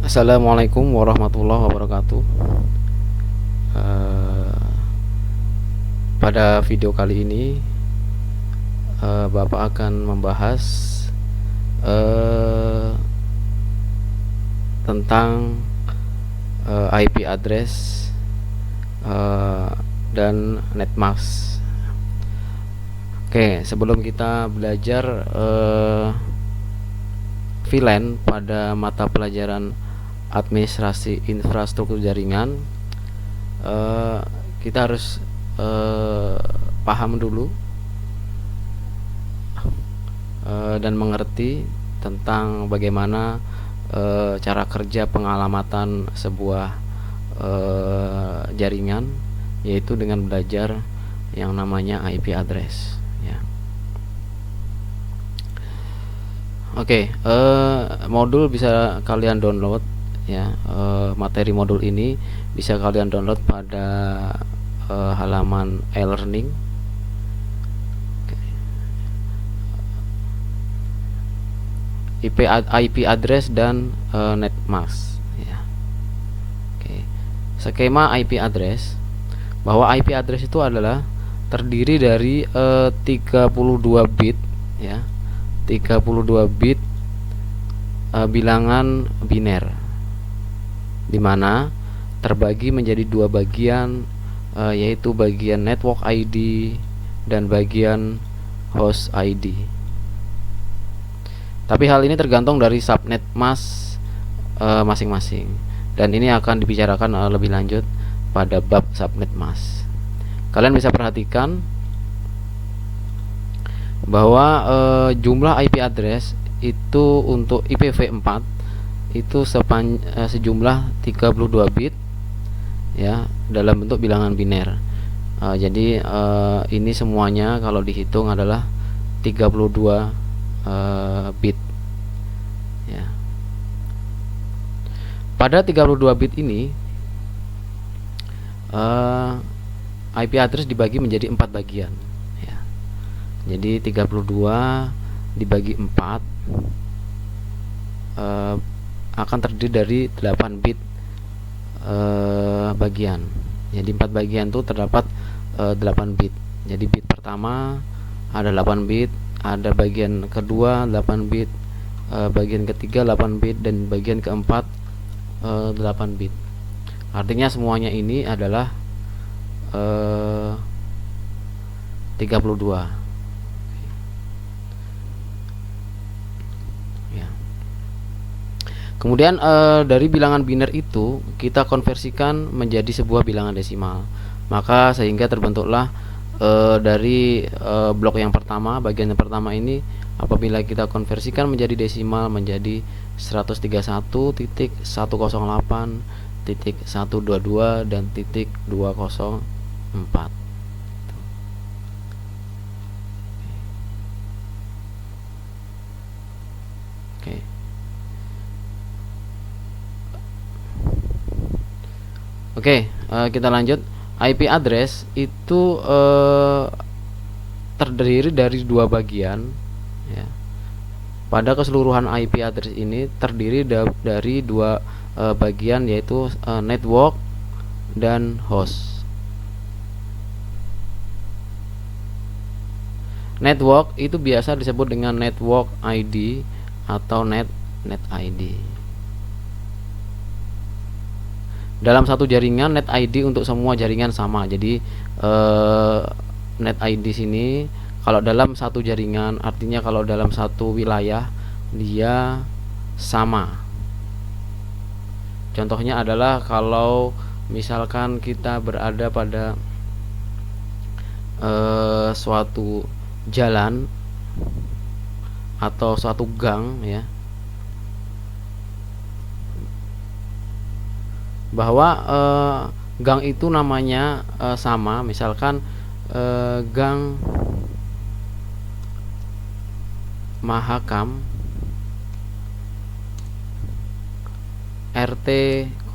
Assalamualaikum warahmatullahi wabarakatuh. Eh, Pada video kali ini, Bapak akan membahas eh, tentang IP address eh, dan netmask. Oke, sebelum kita belajar VLAN pada mata pelajaran administrasi infrastruktur jaringan, eh, kita harus paham dulu dan mengerti tentang bagaimana cara kerja pengalamatan sebuah jaringan, yaitu dengan belajar yang namanya IP address ya. Oke, modul bisa kalian download ya. Materi modul ini bisa kalian download pada halaman e-learning. IP address dan netmask ya. Oke. Skema IP address, bahwa IP address itu adalah terdiri dari 32 bit ya. 32 bit bilangan biner, di mana terbagi menjadi dua bagian, yaitu bagian network ID dan bagian host ID. Tapi hal ini tergantung dari subnet mask masing-masing, dan ini akan dibicarakan lebih lanjut pada bab subnet mask. Kalian bisa perhatikan bahwa jumlah IP address itu untuk IPv4 itu sejumlah 32 bit ya, dalam bentuk bilangan biner. Jadi ini semuanya kalau dihitung adalah 32 bit ya. Pada 32 bit ini IP address dibagi menjadi 4 bagian ya. Jadi 32 dibagi 4 akan terdiri dari 8 bit bagian. Jadi 4 bagian itu terdapat 8 bit. Jadi bit pertama ada 8 bit, ada bagian kedua 8 bit, bagian ketiga 8 bit, dan bagian keempat 8 bit. Artinya semuanya ini adalah 32 ya. Kemudian dari bilangan biner itu kita konversikan menjadi sebuah bilangan desimal. Maka sehingga terbentuklah dari blok yang pertama, bagian yang pertama ini, apabila kita konversikan menjadi desimal menjadi 131.108.122 dan titik 204. Oke. Oke, kita lanjut. IP address itu terdiri dari dua bagian ya. Pada keseluruhan IP address ini terdiri dari dua bagian, yaitu network dan host. Network itu biasa disebut dengan network ID atau net ID. Dalam satu jaringan, net ID untuk semua jaringan sama. Jadi net ID sini kalau dalam satu jaringan, artinya kalau dalam satu wilayah dia sama. Contohnya adalah kalau misalkan kita berada pada suatu jalan atau suatu gang ya, bahwa gang itu namanya sama, misalkan gang Mahakam RT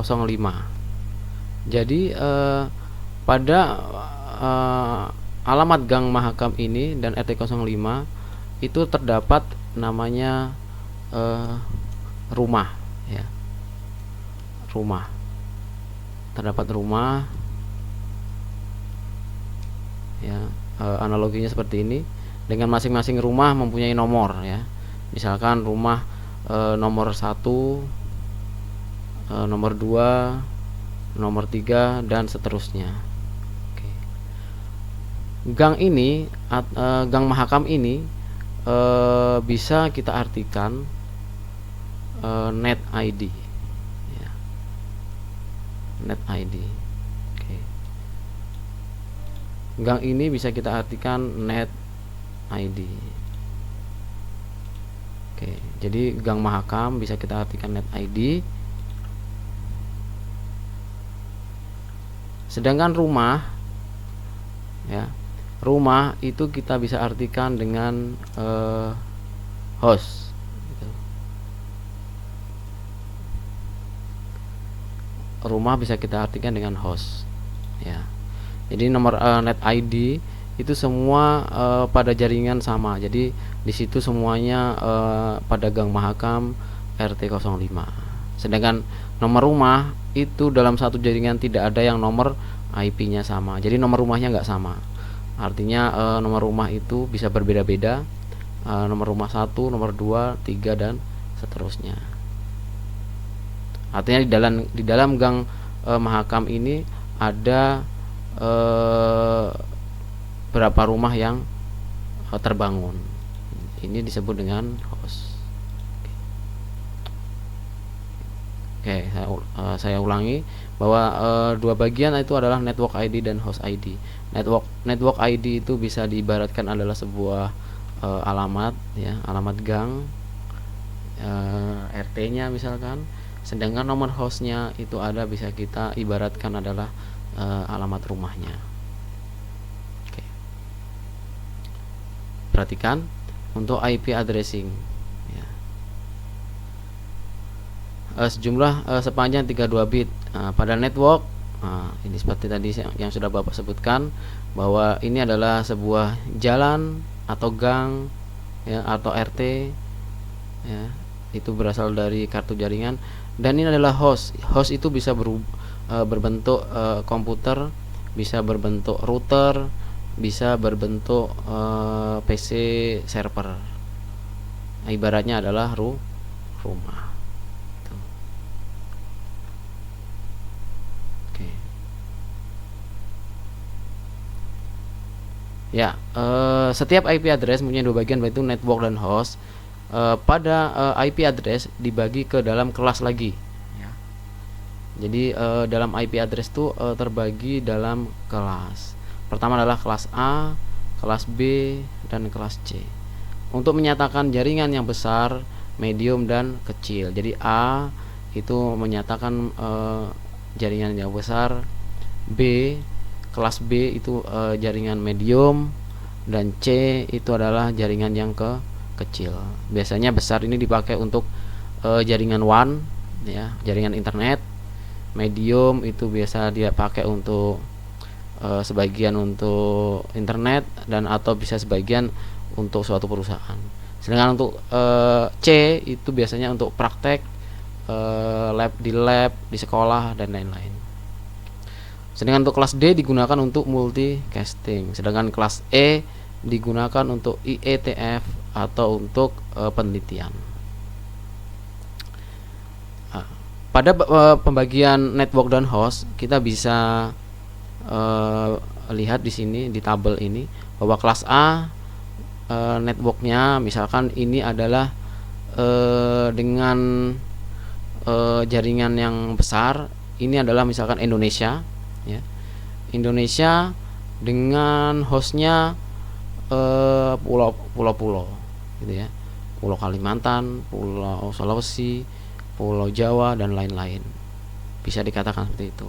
05. Jadi pada alamat gang Mahakam ini dan RT 05 itu terdapat namanya rumah ya. rumah. Terdapat rumah ya, analoginya seperti ini, dengan masing-masing rumah mempunyai nomor ya. Misalkan rumah nomor 1, nomor 2, nomor 3 dan seterusnya. Oke. Gang ini gang Mahakam ini bisa kita artikan net ID ya. Net ID. Oke. Gang ini bisa kita artikan net ID. Oke, jadi gang Mahakam bisa kita artikan net ID. Sedangkan rumah ya, rumah itu kita bisa artikan dengan host gitu. Rumah bisa kita artikan dengan host ya. Jadi nomor net ID itu semua pada jaringan sama. Jadi di situ semuanya pada gang Mahakam RT 05. Sedangkan nomor rumah itu dalam satu jaringan tidak ada yang nomor IP-nya sama. Jadi nomor rumahnya nggak sama. Artinya nomor rumah itu bisa berbeda-beda. Nomor rumah 1, nomor 2, 3 dan seterusnya. Artinya di dalam gang Mahakam ini ada berapa rumah yang terbangun. Ini disebut dengan host. Oke, saya ulangi bahwa dua bagian itu adalah network ID dan host ID. Network ID itu bisa diibaratkan adalah sebuah alamat ya, alamat gang, RT-nya misalkan. Sedangkan nomor hostnya itu ada bisa kita ibaratkan adalah alamat rumahnya. Oke. Perhatikan untuk IP addressing ya. Sejumlah sepanjang 32 bit pada network. Ini seperti tadi yang sudah Bapak sebutkan bahwa ini adalah sebuah jalan atau gang ya, atau RT ya, itu berasal dari kartu jaringan. Dan ini adalah host. Host itu bisa berbentuk komputer, bisa berbentuk router, bisa berbentuk PC server. Nah, ibaratnya adalah rumah. Oke. Ya, setiap IP address mempunyai dua bagian, yaitu network dan host. Pada IP address dibagi ke dalam kelas lagi. Jadi dalam IP address itu terbagi dalam kelas. Pertama adalah kelas A, kelas B, dan kelas C. Untuk menyatakan jaringan yang besar, medium, dan kecil. Jadi A itu menyatakan jaringan yang besar, B, kelas B itu jaringan medium, dan C itu adalah jaringan yang kecil. Biasanya besar ini dipakai untuk jaringan WAN ya, jaringan internet. Medium itu biasa dia pakai untuk sebagian untuk internet dan atau bisa sebagian untuk suatu perusahaan. Sedangkan untuk C itu biasanya untuk praktek lab di sekolah dan lain-lain. Sedangkan untuk kelas D digunakan untuk multicasting. Sedangkan kelas E digunakan untuk IETF atau untuk penelitian. Pada pembagian network dan host kita bisa lihat di sini di tabel ini bahwa kelas A networknya misalkan ini adalah dengan jaringan yang besar. Ini adalah misalkan Indonesia ya. Indonesia dengan hostnya pulau-pulau gitu ya, Pulau Kalimantan, Pulau Sulawesi, Pulau Jawa dan lain-lain, bisa dikatakan seperti itu.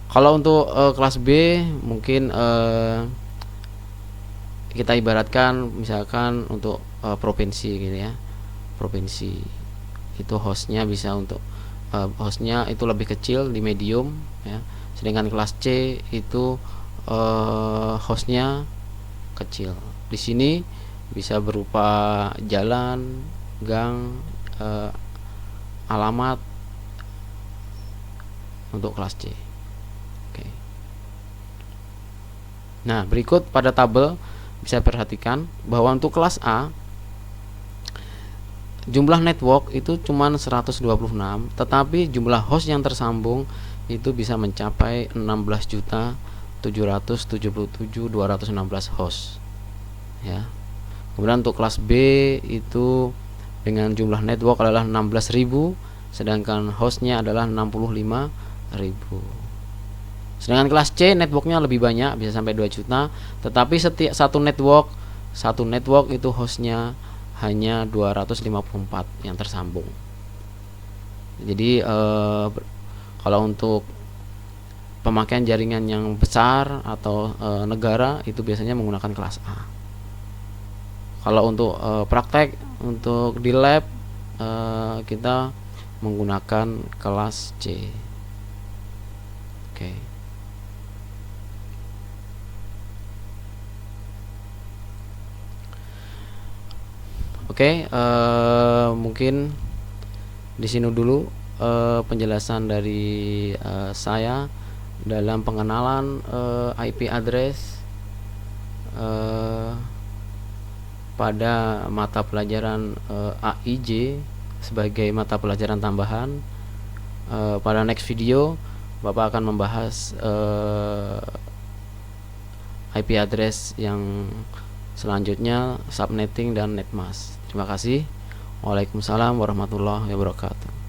Kalau untuk kelas B mungkin kita ibaratkan misalkan untuk provinsi gitu ya, provinsi itu hostnya bisa untuk hostnya itu lebih kecil di medium ya. Sedangkan kelas C itu hostnya kecil. Di sini bisa berupa jalan, gang, alamat untuk kelas C. Oke. Nah, berikut pada tabel bisa perhatikan bahwa untuk kelas A jumlah network itu cuma 126, tetapi jumlah host yang tersambung itu bisa mencapai 16.777.216 host ya. Kemudian untuk kelas B itu dengan jumlah network adalah 16.000, sedangkan hostnya adalah 65.000. Sedangkan kelas C networknya lebih banyak, bisa sampai 2 juta, tetapi setiap satu network itu hostnya hanya 254 yang tersambung. Jadi kalau untuk pemakaian jaringan yang besar atau negara itu biasanya menggunakan kelas A. Kalau untuk praktek untuk di lab kita menggunakan kelas C. Oke. Oke, mungkin di sini dulu penjelasan dari saya dalam pengenalan IP address pada mata pelajaran AIJ sebagai mata pelajaran tambahan. Pada next video Bapak akan membahas IP address yang selanjutnya, subnetting dan netmask. Terima kasih. Waalaikumsalam warahmatullahi wabarakatuh.